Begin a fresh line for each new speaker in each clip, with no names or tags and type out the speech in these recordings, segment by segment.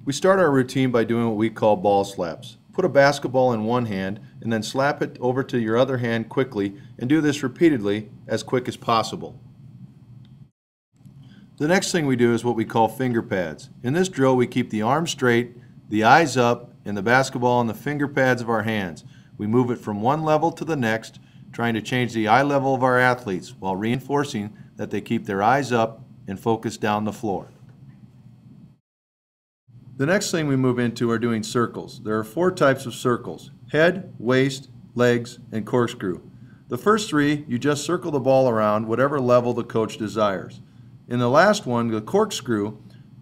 We start our routine by doing what we call ball slaps. Put a basketball in one hand and then slap it over to your other hand quickly, and do this repeatedly as quick as possible. The next thing we do is what we call finger pads. In this drill we keep the arms straight, the eyes up, and the basketball on the finger pads of our hands. We move it from one level to the next, trying to change the eye level of our athletes while reinforcing that they keep their eyes up and focus down the floor. The next thing we move into are doing circles. There are 4 types of circles: head, waist, legs, and corkscrew. The first 3, you just circle the ball around whatever level the coach desires. In the last one, the corkscrew,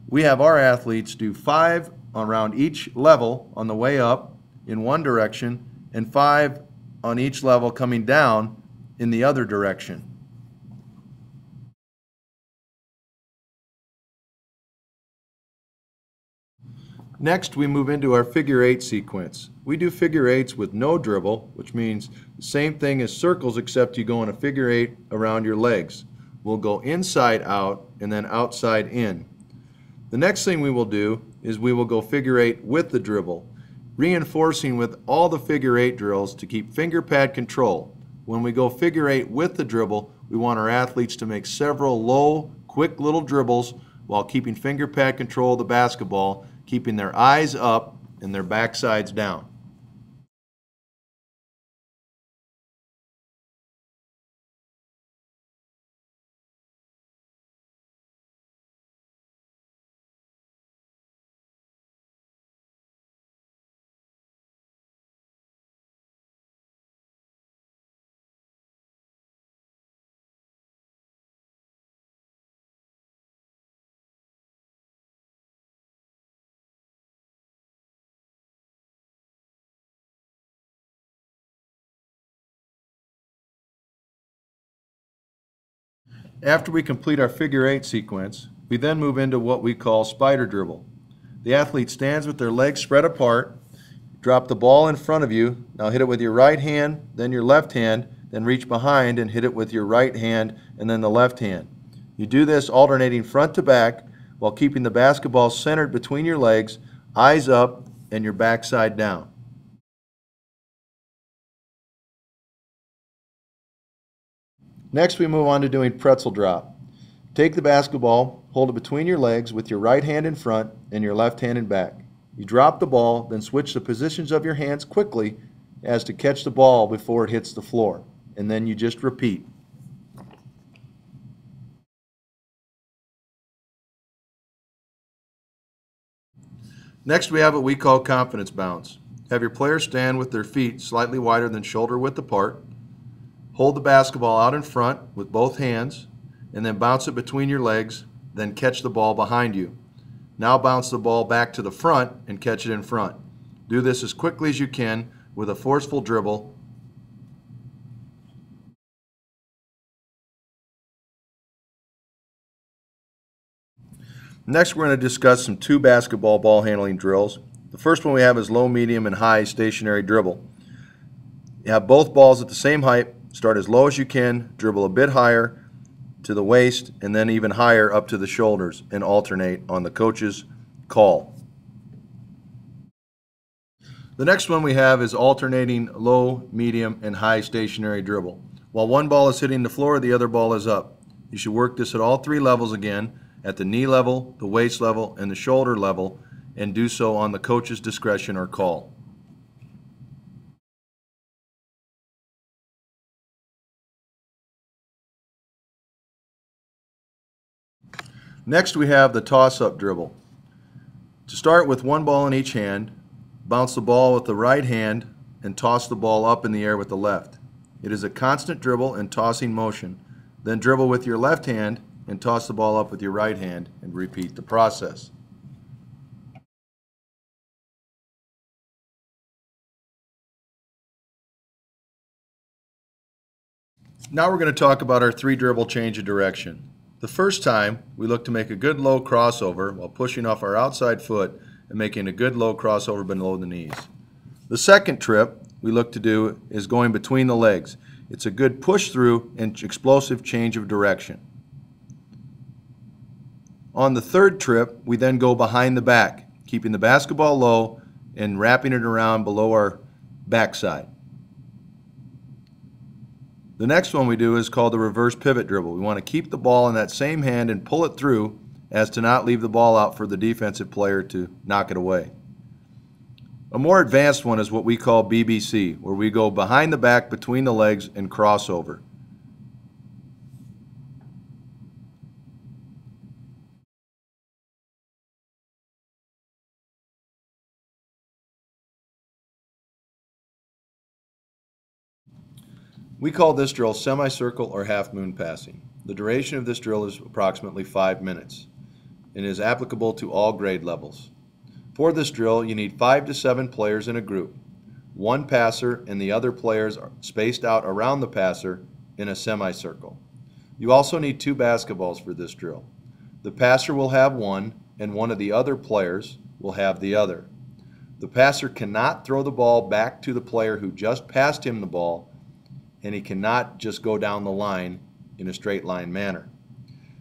we have our athletes do 5 around each level on the way up in one direction and 5 on each level coming down in the other direction. Next, we move into our figure 8 sequence. We do figure 8s with no dribble, which means the same thing as circles except you go in a figure 8 around your legs. We'll go inside out and then outside in. The next thing we will do is we will go figure 8 with the dribble, reinforcing with all the figure 8 drills to keep finger pad control. When we go figure 8 with the dribble, we want our athletes to make several low, quick little dribbles while keeping finger pad control of the basketball, keeping their eyes up and their backsides down. After we complete our figure 8 sequence, we then move into what we call spider dribble. The athlete stands with their legs spread apart, drop the ball in front of you, now hit it with your right hand, then your left hand, then reach behind and hit it with your right hand and then the left hand. You do this alternating front to back while keeping the basketball centered between your legs, eyes up, and your backside down. Next, we move on to doing pretzel drop. Take the basketball, hold it between your legs with your right hand in front and your left hand in back. You drop the ball, then switch the positions of your hands quickly as to catch the ball before it hits the floor. And then you just repeat. Next, we have what we call confidence bounce. Have your players stand with their feet slightly wider than shoulder width apart. Hold the basketball out in front with both hands and then bounce it between your legs, then catch the ball behind you. Now bounce the ball back to the front and catch it in front. Do this as quickly as you can with a forceful dribble. Next, we're going to discuss some 2 basketball ball handling drills. The first one we have is low, medium, and high stationary dribble. You have both balls at the same height. Start as low as you can, dribble a bit higher to the waist, and then even higher up to the shoulders, and alternate on the coach's call. The next one we have is alternating low, medium, and high stationary dribble. While one ball is hitting the floor, the other ball is up. You should work this at all 3 levels again, at the knee level, the waist level, and the shoulder level, and do so on the coach's discretion or call. Next, we have the toss-up dribble. To start with one ball in each hand, bounce the ball with the right hand and toss the ball up in the air with the left. It is a constant dribble and tossing motion. Then dribble with your left hand and toss the ball up with your right hand and repeat the process. Now we're going to talk about our 3 dribble change of direction. The first time, we look to make a good low crossover while pushing off our outside foot and making a good low crossover below the knees. The second trip we look to do is going between the legs. It's a good push through and explosive change of direction. On the third trip, we then go behind the back. keeping the basketball low and wrapping it around below our backside. The next one we do is called the reverse pivot dribble. We want to keep the ball in that same hand and pull it through as to not leave the ball out for the defensive player to knock it away. A more advanced one is what we call BBC, where we go behind the back between the legs and crossover. We call this drill semicircle or half moon passing. The duration of this drill is approximately 5 minutes and is applicable to all grade levels. For this drill, you need 5 to 7 players in a group. One passer and the other players are spaced out around the passer in a semicircle. You also need 2 basketballs for this drill. The passer will have one and one of the other players will have the other. The passer cannot throw the ball back to the player who just passed him the ball, and he cannot just go down the line in a straight line manner.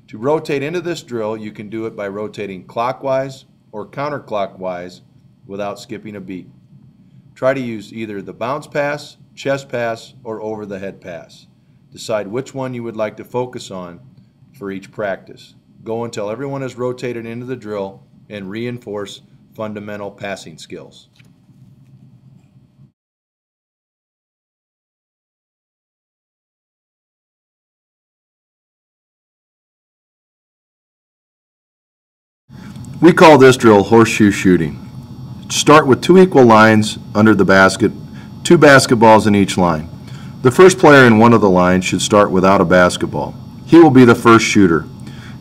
To rotate into this drill, you can do it by rotating clockwise or counterclockwise without skipping a beat. Try to use either the bounce pass, chest pass, or over the head pass. Decide which one you would like to focus on for each practice. Go until everyone is rotated into the drill and reinforce fundamental passing skills. We call this drill horseshoe shooting. Start with 2 equal lines under the basket, 2 basketballs in each line. The first player in one of the lines should start without a basketball. He will be the first shooter.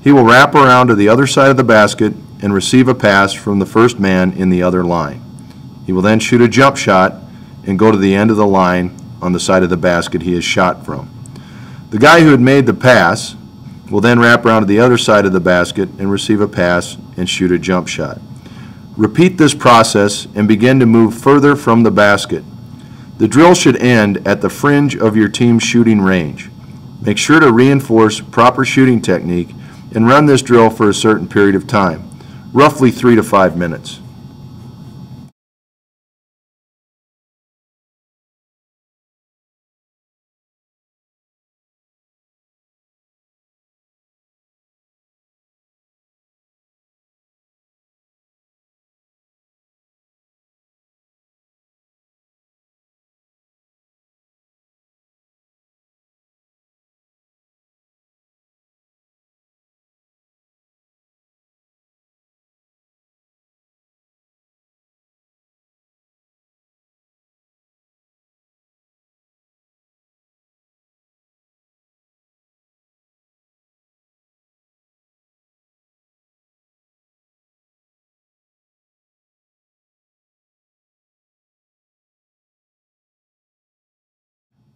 He will wrap around to the other side of the basket and receive a pass from the first man in the other line. He will then shoot a jump shot and go to the end of the line on the side of the basket he has shot from. The guy who had made the pass will then wrap around to the other side of the basket and receive a pass and shoot a jump shot. Repeat this process and begin to move further from the basket. The drill should end at the fringe of your team's shooting range. Make sure to reinforce proper shooting technique and run this drill for a certain period of time, roughly 3 to 5 minutes.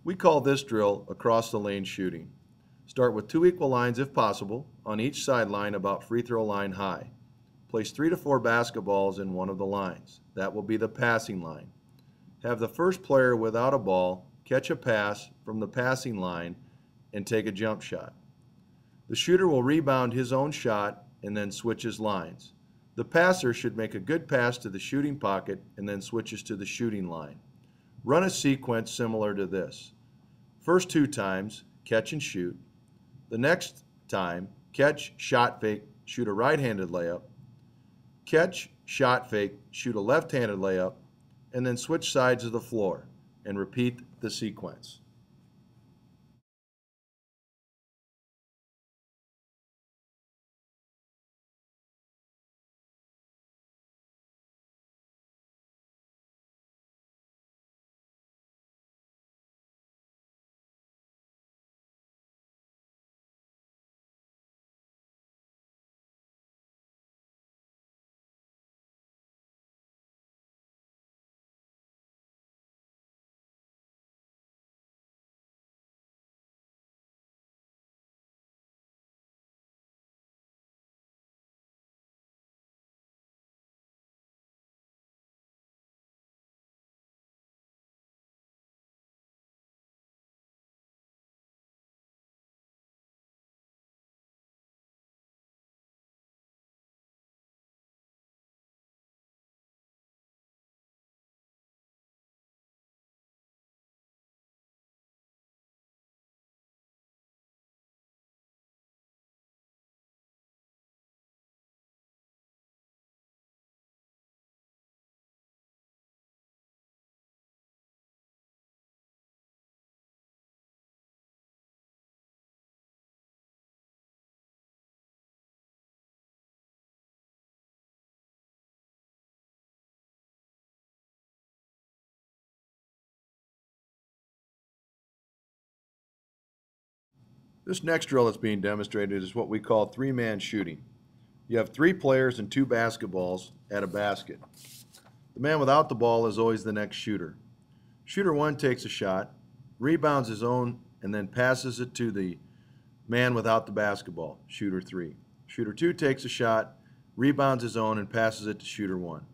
We call this drill across the lane shooting. Start with 2 equal lines if possible, on each sideline about free throw line high. Place 3 to 4 basketballs in one of the lines. That will be the passing line. Have the first player without a ball catch a pass from the passing line and take a jump shot. The shooter will rebound his own shot and then switches lines. The passer should make a good pass to the shooting pocket and then switches to the shooting line. Run a sequence similar to this. First 2 times, catch and shoot. The next time, catch, shot fake, shoot a right-handed layup. Catch, shot fake, shoot a left-handed layup, and then switch sides of the floor and repeat the sequence. This next drill that's being demonstrated is what we call three-man shooting. You have three players and two basketballs at a basket. The man without the ball is always the next shooter. Shooter one takes a shot, rebounds his own, and then passes it to the man without the basketball, shooter three. Shooter two takes a shot, rebounds his own, and passes it to shooter one.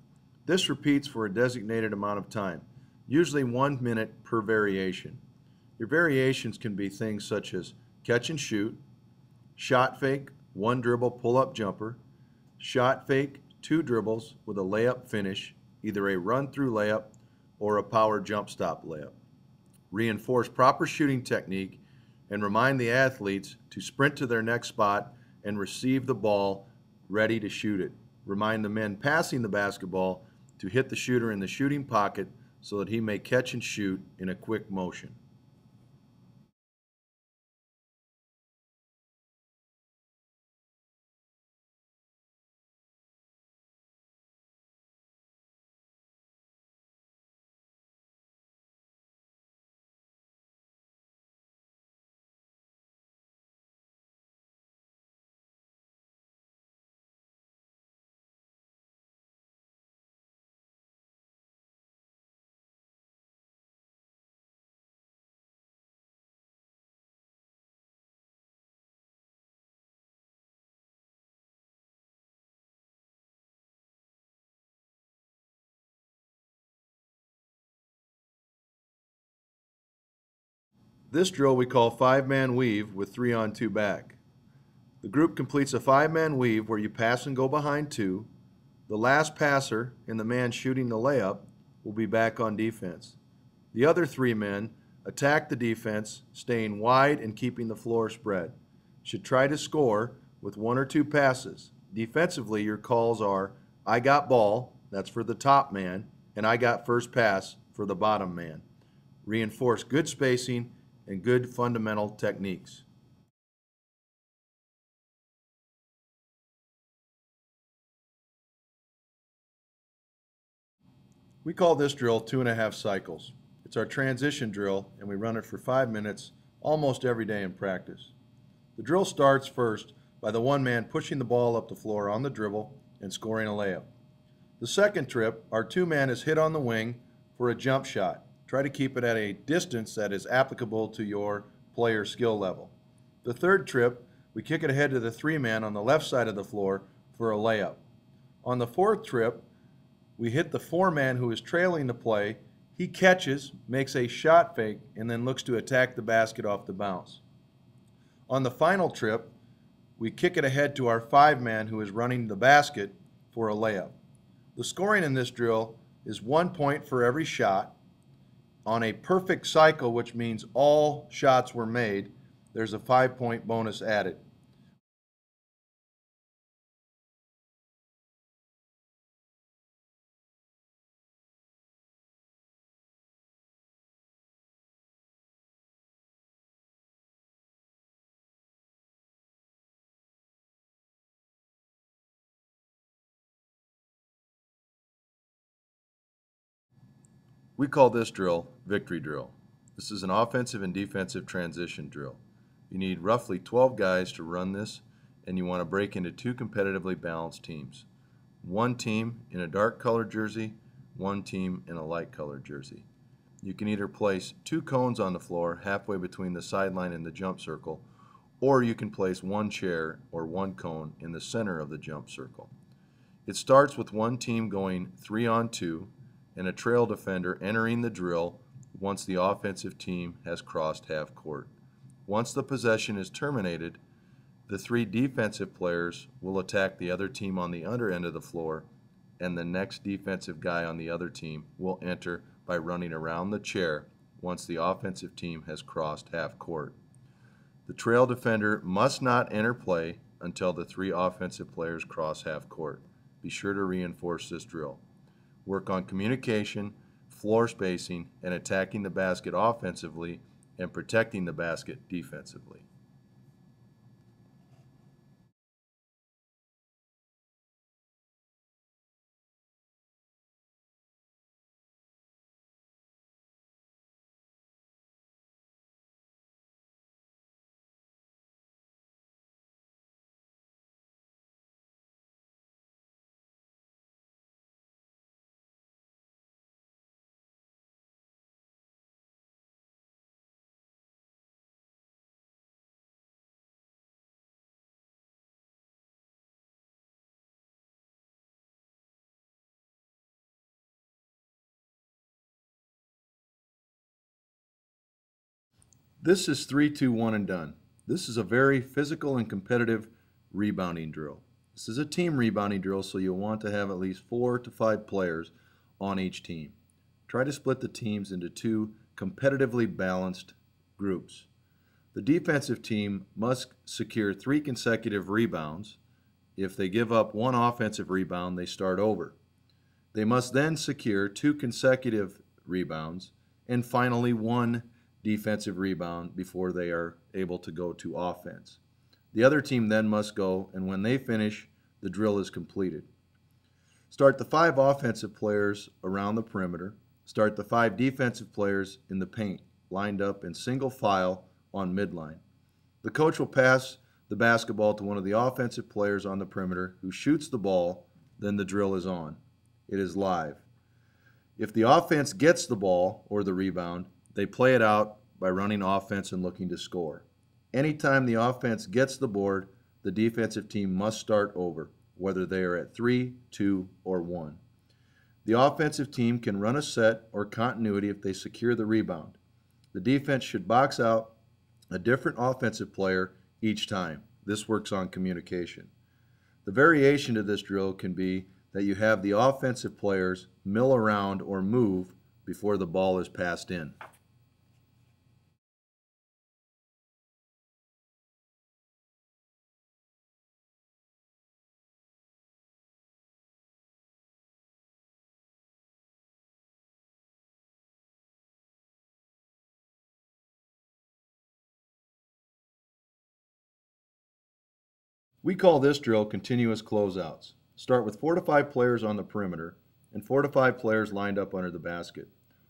This repeats for a designated amount of time, usually 1 minute per variation. Your variations can be things such as catch and shoot, shot fake, one dribble pull-up jumper, shot fake, two dribbles with a layup finish, either a run-through layup or a power jump stop layup. Reinforce proper shooting technique and remind the athletes to sprint to their next spot and receive the ball ready to shoot it. Remind the men passing the basketball to hit the shooter in the shooting pocket so that he may catch and shoot in a quick motion. This drill we call five-man weave with 3-on-2 back. The group completes a five-man weave where you pass and go behind two. The last passer and the man shooting the layup will be back on defense. The other three men attack the defense, staying wide and keeping the floor spread. Should try to score with 1 or 2 passes. Defensively, your calls are, I got ball, that's for the top man, and I got first pass for the bottom man. Reinforce good spacing and good fundamental techniques. We call this drill 2.5 cycles. It's our transition drill, and we run it for 5 minutes almost every day in practice. The drill starts first by the one man pushing the ball up the floor on the dribble and scoring a layup. The second trip, our two man is hit on the wing for a jump shot. Try to keep it at a distance that is applicable to your player skill level. The third trip, we kick it ahead to the three man on the left side of the floor for a layup. On the fourth trip, we hit the four man who is trailing the play. He catches, makes a shot fake, and then looks to attack the basket off the bounce. On the final trip, we kick it ahead to our five man who is running the basket for a layup. The scoring in this drill is 1 point for every shot. On a perfect cycle, which means all shots were made, there's a 5-point bonus added. We call this drill victory drill. This is an offensive and defensive transition drill. You need roughly 12 guys to run this, and you want to break into 2 competitively balanced teams. One team in a dark colored jersey, one team in a light colored jersey. You can either place 2 cones on the floor halfway between the sideline and the jump circle, or you can place 1 chair or 1 cone in the center of the jump circle. It starts with one team going 3-on-2 and a trail defender entering the drill once the offensive team has crossed half court. Once the possession is terminated, the 3 defensive players will attack the other team on the under end of the floor, and the next defensive guy on the other team will enter by running around the chair once the offensive team has crossed half court. The trail defender must not enter play until the 3 offensive players cross half court. Be sure to reinforce this drill. Work on communication, floor spacing, and attacking the basket offensively and protecting the basket defensively. This is 3, 2, 1 and done. This is a very physical and competitive rebounding drill. This is a team rebounding drill, so you'll want to have at least 4 to 5 players on each team. Try to split the teams into 2 competitively balanced groups. The defensive team must secure 3 consecutive rebounds. If they give up 1 offensive rebound, they start over. They must then secure 2 consecutive rebounds and finally 1 defensive rebound before they are able to go to offense. The other team then must go, and when they finish, the drill is completed. Start the 5 offensive players around the perimeter. Start the 5 defensive players in the paint, lined up in single file on midline. The coach will pass the basketball to one of the offensive players on the perimeter who shoots the ball, then the drill is on. It is live. If the offense gets the ball or the rebound, they play it out by running offense and looking to score. Anytime the offense gets the board, the defensive team must start over, whether they are at 3, 2, or 1. The offensive team can run a set or continuity if they secure the rebound. The defense should box out a different offensive player each time. This works on communication. The variation to this drill can be that you have the offensive players mill around or move before the ball is passed in. We call this drill continuous closeouts. Start with 4 to 5 players on the perimeter and 4 to 5 players lined up under the basket.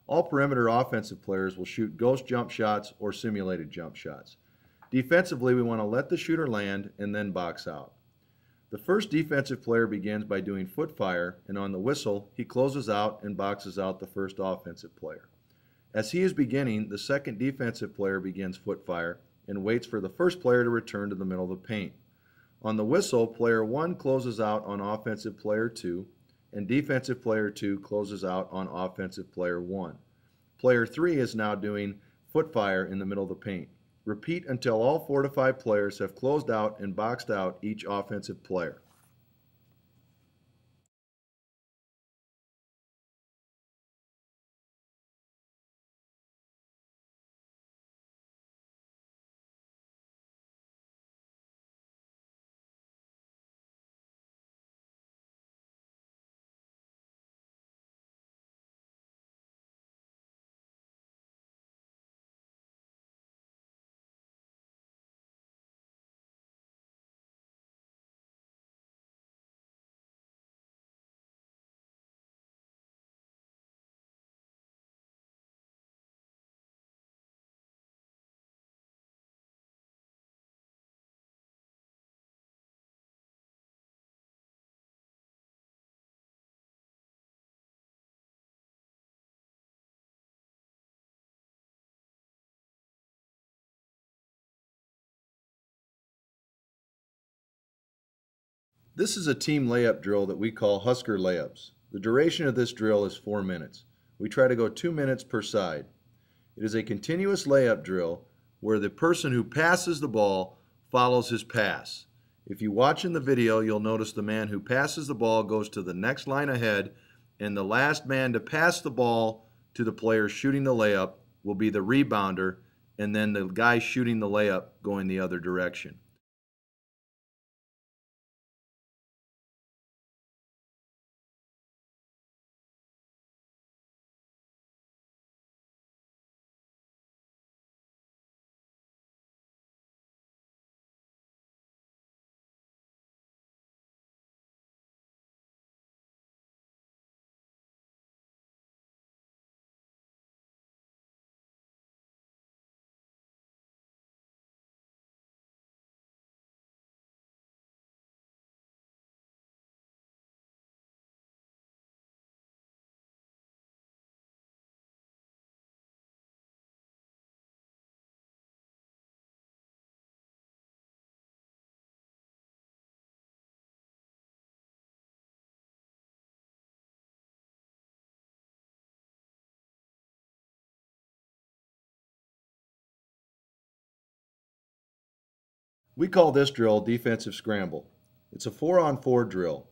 All perimeter offensive players will shoot ghost jump shots or simulated jump shots. Defensively, we want to let the shooter land and then box out. The first defensive player begins by doing foot fire, and on the whistle, he closes out and boxes out the first offensive player. As he is beginning, the second defensive player begins foot fire and waits for the first player to return to the middle of the paint. On the whistle, player 1 closes out on offensive player 2, and defensive player 2 closes out on offensive player 1. Player 3 is now doing foot fire in the middle of the paint. Repeat until all 4 to 5 players have closed out and boxed out each offensive player. This is a team layup drill that we call Husker layups. The duration of this drill is 4 minutes. We try to go 2 minutes per side. It is a continuous layup drill where the person who passes the ball follows his pass. If you watch in the video, you'll notice the man who passes the ball goes to the next line ahead, and the last man to pass the ball to the player shooting the layup will be the rebounder, and then the guy shooting the layup going the other direction. We call this drill defensive scramble. It's a 4-on-4 drill.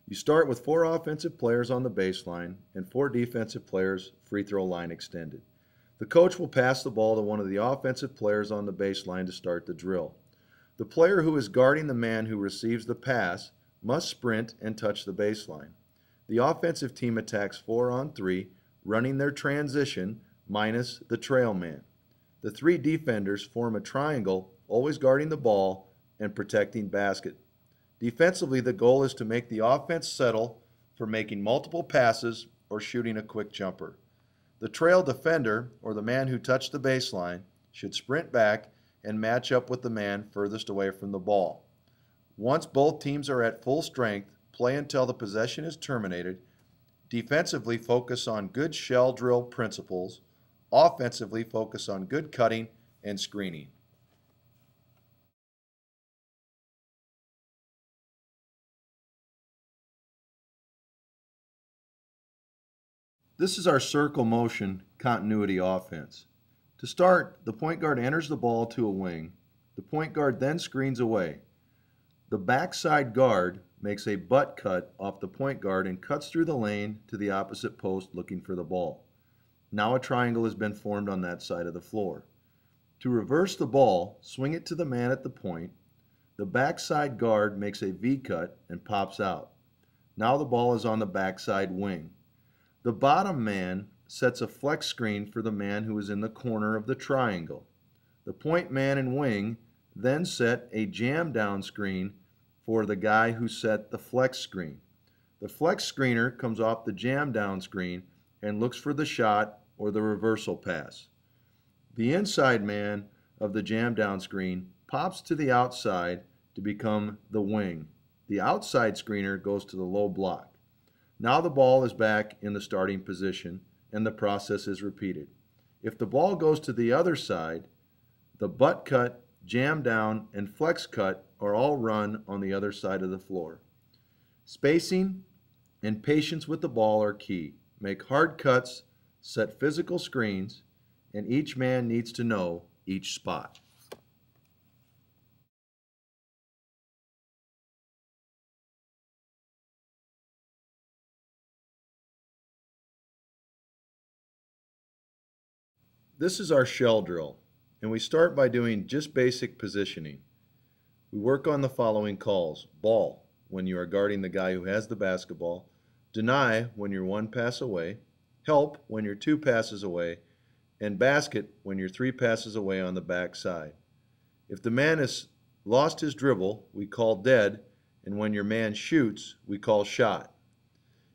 You start with 4 offensive players on the baseline and 4 defensive players free throw line extended. The coach will pass the ball to one of the offensive players on the baseline to start the drill. The player who is guarding the man who receives the pass must sprint and touch the baseline. The offensive team attacks 4-on-3, running their transition minus the trail man. The 3 defenders form a triangle, always guarding the ball and protecting basket. Defensively, the goal is to make the offense settle for making multiple passes or shooting a quick jumper. The trail defender, or the man who touched the baseline, should sprint back and match up with the man furthest away from the ball. Once both teams are at full strength, play until the possession is terminated. Defensively, focus on good shell drill principles. Offensively, focus on good cutting and screening. This is our circle motion continuity offense. To start, the point guard enters the ball to a wing. The point guard then screens away. The backside guard makes a butt cut off the point guard and cuts through the lane to the opposite post looking for the ball. Now a triangle has been formed on that side of the floor. To reverse the ball, swing it to the man at the point. The backside guard makes a V cut and pops out. Now the ball is on the backside wing. The bottom man sets a flex screen for the man who is in the corner of the triangle. The point man and wing then set a jam down screen for the guy who set the flex screen. The flex screener comes off the jam down screen and looks for the shot or the reversal pass. The inside man of the jam down screen pops to the outside to become the wing. The outside screener goes to the low block. Now the ball is back in the starting position and the process is repeated. If the ball goes to the other side, the butt cut, jam down, and flex cut are all run on the other side of the floor. Spacing and patience with the ball are key. Make hard cuts, set physical screens, and each man needs to know each spot. This is our shell drill, and we start by doing just basic positioning. We work on the following calls: ball, when you are guarding the guy who has the basketball; deny, when you're 1 pass away; help, when you're 2 passes away; and basket, when you're 3 passes away on the back side. If the man has lost his dribble, we call dead, and when your man shoots, we call shot.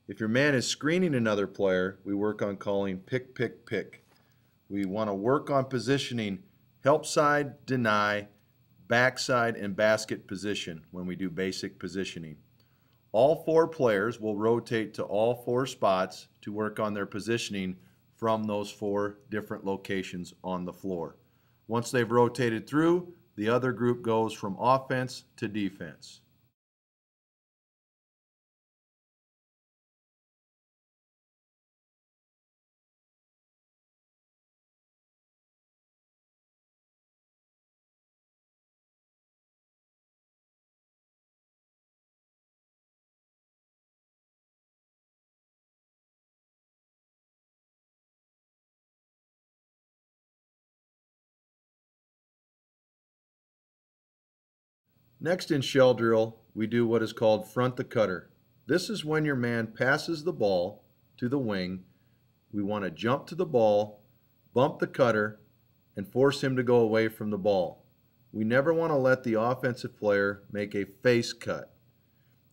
If your man is screening another player, we work on calling pick, pick, pick. We want to work on positioning help side, deny, backside, and basket position when we do basic positioning. All 4 players will rotate to all 4 spots to work on their positioning from those 4 different locations on the floor. Once they've rotated through, the other group goes from offense to defense. Next in shell drill, we do what is called front the cutter. This is when your man passes the ball to the wing. We want to jump to the ball, bump the cutter, and force him to go away from the ball. We never want to let the offensive player make a face cut.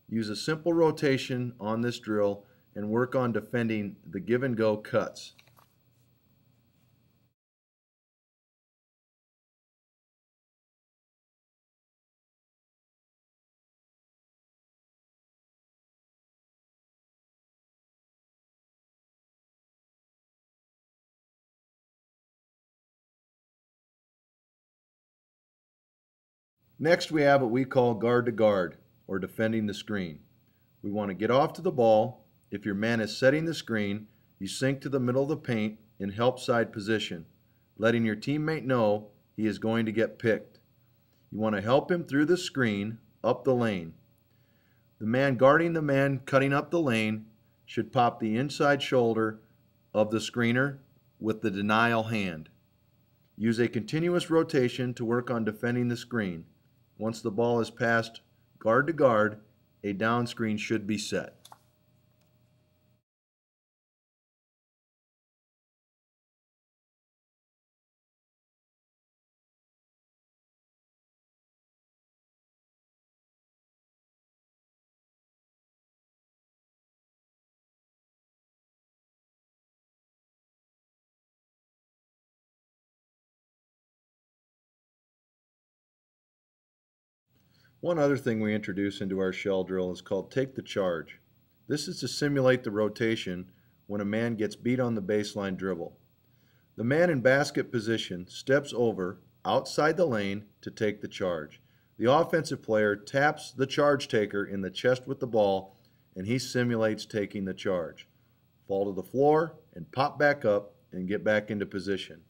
Use a simple rotation on this drill and work on defending the give and go cuts. Next, we have what we call guard to guard, or defending the screen. We want to get off to the ball. If your man is setting the screen, you sink to the middle of the paint in help side position, letting your teammate know he is going to get picked. You want to help him through the screen up the lane. The man guarding the man cutting up the lane should pop the inside shoulder of the screener with the denial hand. Use a continuous rotation to work on defending the screen. Once the ball is passed guard to guard, a down screen should be set. One other thing we introduce into our shell drill is called take the charge. This is to simulate the rotation when a man gets beat on the baseline dribble. The man in basket position steps over outside the lane to take the charge. The offensive player taps the charge taker in the chest with the ball and he simulates taking the charge. Fall to the floor and pop back up and get back into position.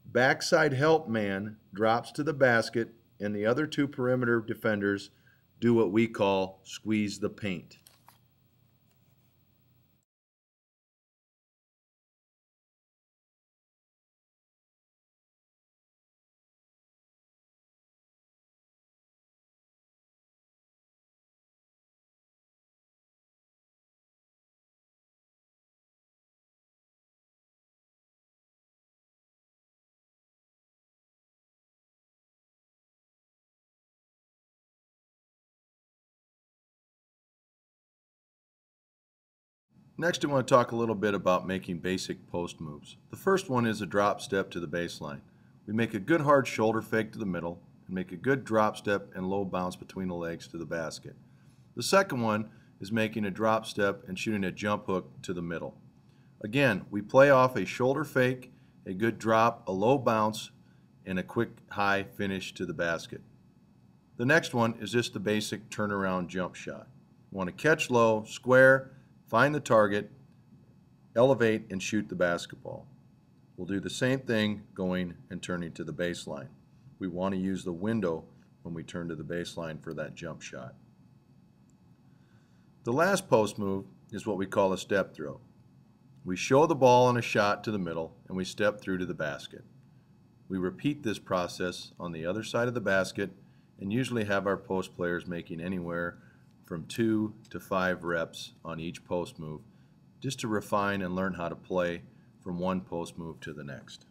Backside help man drops to the basket and the other two perimeter defenders do what we call squeeze the paint. Next, I want to talk a little bit about making basic post moves. The first one is a drop step to the baseline. We make a good hard shoulder fake to the middle and make a good drop step and low bounce between the legs to the basket. The second one is making a drop step and shooting a jump hook to the middle. Again, we play off a shoulder fake, a good drop, a low bounce, and a quick high finish to the basket. The next one is just the basic turnaround jump shot. We want to catch low, square, find the target, elevate, and shoot the basketball. We'll do the same thing going and turning to the baseline. We want to use the window when we turn to the baseline for that jump shot. The last post move is what we call a step throw. We show the ball on a shot to the middle and we step through to the basket. We repeat this process on the other side of the basket and usually have our post players making anywhere from 2 to 5 reps on each post move just to refine and learn how to play from one post move to the next.